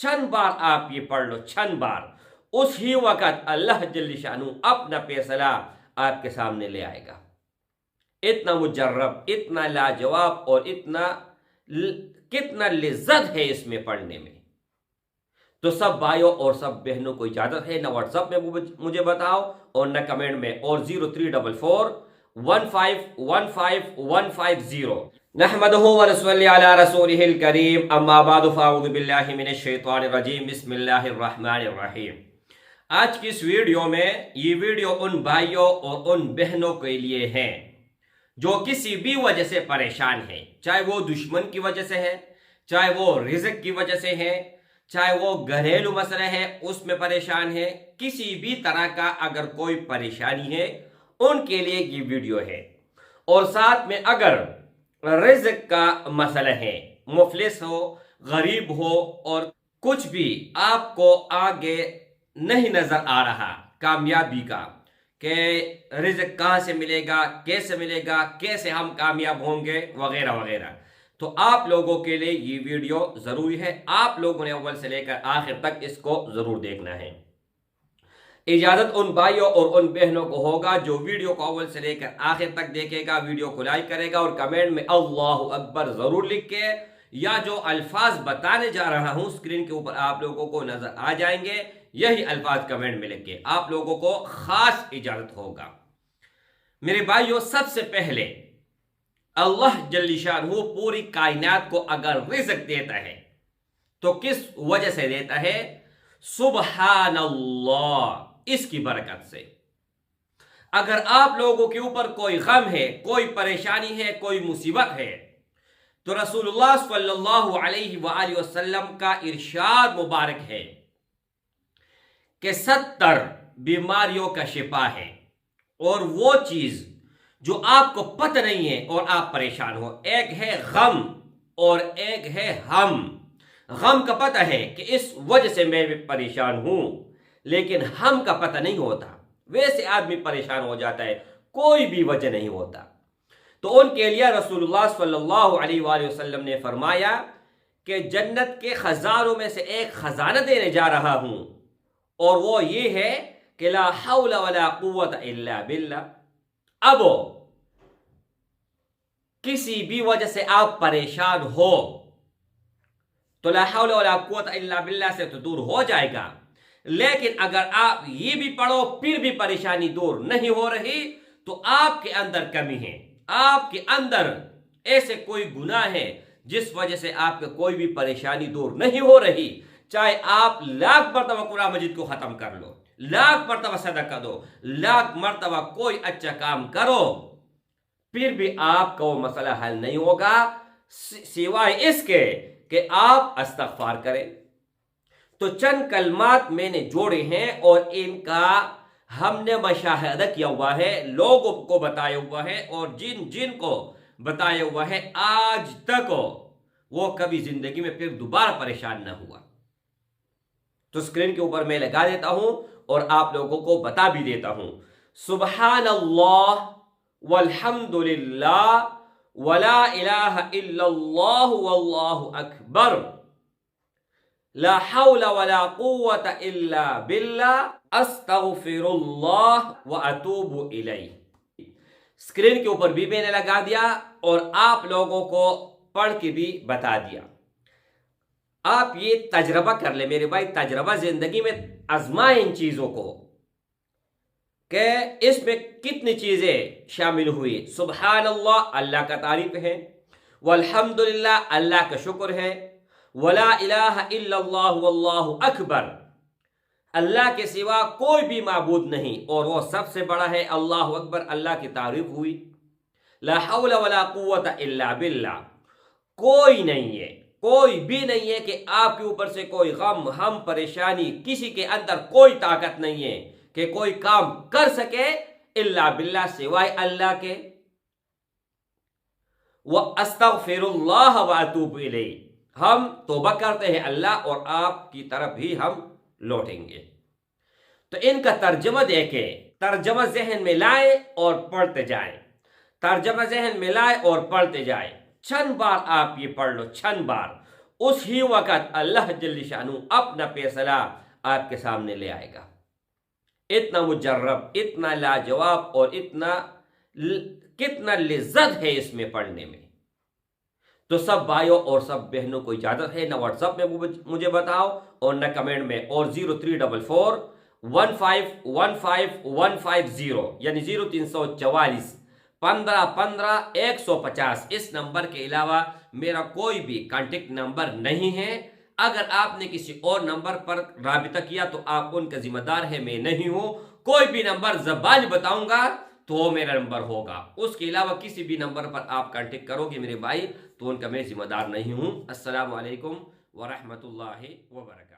चंद बार आप ये पढ़ लो, चंद बार, उस ही वक़्त अल्लाह जल्ल शानू अपना फैसला आपके सामने ले आएगा। इतना मुजर्रब, इतना लाजवाब और कितना लिज्जत है इसमें पढ़ने में। तो सब भाइयों और सब बहनों को इजाजत है, ना व्हाट्सएप में मुझे बताओ और न कमेंट में, और 0344 1515150। नहमदुहु व नसल्ली अला रसूलिहिल करीम, अम्मा बाद, फ़अऊज़ु बिल्लाहि मिनश शैतानिर रजीम, बिस्मिल्लाहिर रहमानिर रहीम। आज की इस वीडियो में, ये वीडियो उन भाइयों और उन बहनों के लिए है जो किसी भी वजह से परेशान है, चाहे वो दुश्मन की वजह से है, चाहे वो रिज़्क की वजह से है, चाहे वो घरेलू मसला है उसमें परेशान है, किसी भी तरह का अगर कोई परेशानी है उनके लिए ये वीडियो है। और साथ में अगर रिज़्क का मसला है, मुफलिस हो, गरीब हो और कुछ भी आपको आगे नहीं नजर आ रहा कामयाबी का, कि रिज़्क कहाँ से मिलेगा, कैसे हम कामयाब होंगे वगैरह वगैरह, तो आप लोगों के लिए ये वीडियो ज़रूरी है। आप लोगों ने अव्वल से लेकर आखिर तक इसको ज़रूर देखना है। इजाज़त उन भाइयों और उन बहनों को होगा जो वीडियो को अव्वल से लेकर आखिर तक देखेगा, वीडियो को लाइक करेगा और कमेंट में अल्लाहु अकबर ज़रूर लिख के, या जो अल्फाज बताने जा रहा हूँ स्क्रीन के ऊपर आप लोगों को नज़र आ जाएंगे, यही अल्फाज कमेंट में लिख के आप लोगों को ख़ास इजाज़त होगा। मेरे भाइयों, सबसे पहले अल्लाह जल्ल शानहू पूरी कायनात को अगर रिज़्क देता है तो किस वजह से देता है? सुबहानल्लाह, इसकी बरकत से। अगर आप लोगों के ऊपर कोई गम है, कोई परेशानी है, कोई मुसीबत है, तो रसूलुल्लाह सल्लल्लाहु अलैहि वसल्लम का इरशाद मुबारक है कि 70 बीमारियों का शिफा है, और वो चीज जो आपको पता नहीं है और आप परेशान हो, एक है गम और एक है हम। गम का पता है कि इस वजह से मैं परेशान हूं, लेकिन हम का पता नहीं होता। वैसे आदमी परेशान हो जाता है, कोई भी वजह नहीं होता। तो उनके लिए रसूलुल्लाह सल्लल्लाहु अलैहि वसल्लम ने फरमाया कि जन्नत के खजानों में से एक खजाना देने जा रहा हूं, और वो ये है कि ला हौला वला कुव्वता इल्ला बिल्लाह। अब किसी भी वजह से आप परेशान हो तो ला हौला वला कुव्वता इल्ला बिल्लाह से तो दूर हो जाएगा, लेकिन अगर आप ये भी पढ़ो फिर भी परेशानी दूर नहीं हो रही, तो आपके अंदर कमी है, आपके अंदर ऐसे कोई गुनाह है जिस वजह से आपके कोई भी परेशानी दूर नहीं हो रही। चाहे आप लाख मरतबा कुरान मजीद को खत्म कर लो, लाख मरतबा सदका दो, लाख मरतबा कोई अच्छा काम करो, फिर भी आपका वो मसला हल नहीं होगा, सिवाय इसके कि आप इस्तिग़फ़ार करें। तो चंद कलमात मैंने जोड़े हैं और इनका हमने मुशाहिदा किया हुआ है, लोगों को बताया हुआ है, और जिन को बताया हुआ है आज तक वो कभी जिंदगी में फिर दोबारा परेशान न हुआ। तो स्क्रीन के ऊपर मैं लगा देता हूं और आप लोगों को बता भी देता हूं। सुबहानल्लाह वल्हम्दुलिल्लाह वला इलाहा इल्लल्लाह वल्लाहु अकबर, ला हौला वला कुव्वता इल्ला बिल्लाह, अस्तगफिरुल्लाह व अतूबु इलैह। स्क्रीन के ऊपर भी मैंने लगा दिया और आप लोगों को पढ़ के भी बता दिया। आप ये तजर्बा कर ले मेरे भाई, तजर्बा जिंदगी में आजमाए इन चीजों को कि इसमें कितनी चीजें शामिल हुई। सुबहानल्लाह, अल्लाह का तारीफ है, वल्हम्दुलिल्लाह, अल्लाह का शुक्र है, वला इलाहा इल्लल्लाह वल्लाहु अकबर, अल्लाह के सिवा कोई भी माबूद नहीं और वो सबसे बड़ा है, अल्लाहु अकबर, अल्लाह की तारीफ हुई। ला हौला वला कुव्वता इल्ला बिल्लाह, कोई नहीं है, कोई भी नहीं है कि आपके ऊपर से कोई गम, हम, परेशानी, किसी के अंदर कोई ताकत नहीं है कि कोई काम कर सके इल्ला बिल्लाह, सिवाय अल्लाह के। व अस्तगफिरुल्लाह व अतूबु इलैह, हम तौबा करते हैं अल्लाह और आपकी तरफ ही हम लौटेंगे। तो इनका तर्जमा देखें, तर्जमा जहन में लाए और पढ़ते जाएं, तर्जमा जहन में लाए और पढ़ते जाएं। चंद बार आप ये पढ़ लो, चंद बार, उसी वक्त अल्लाह जल्ल शानू अपना फैसला आपके सामने ले आएगा। इतना मुजर्रब, इतना लाजवाब और कितना लिज्जत है इसमें पढ़ने में। तो सब भाइयों और सब बहनों को इजाजत है। न व्हाट्सएप में मुझे बताओ और न कमेंट में, और 0344 151550 यानी 0344 15 15 150 इस नंबर के अलावा मेरा कोई भी कांटेक्ट नंबर नहीं है। अगर आपने किसी और नंबर पर राबिता किया तो आप उनका जिम्मेदार है, मैं नहीं हूं। कोई भी नंबर ज़बान बताऊंगा तो वो मेरा नंबर होगा। उसके अलावा किसी भी नंबर पर आप कांटेक्ट करोगे मेरे भाई तो उनका मैं जिम्मेदार नहीं हूं। अस्सलामु अलैकुम व रहमतुल्लाहि व बरकातहू।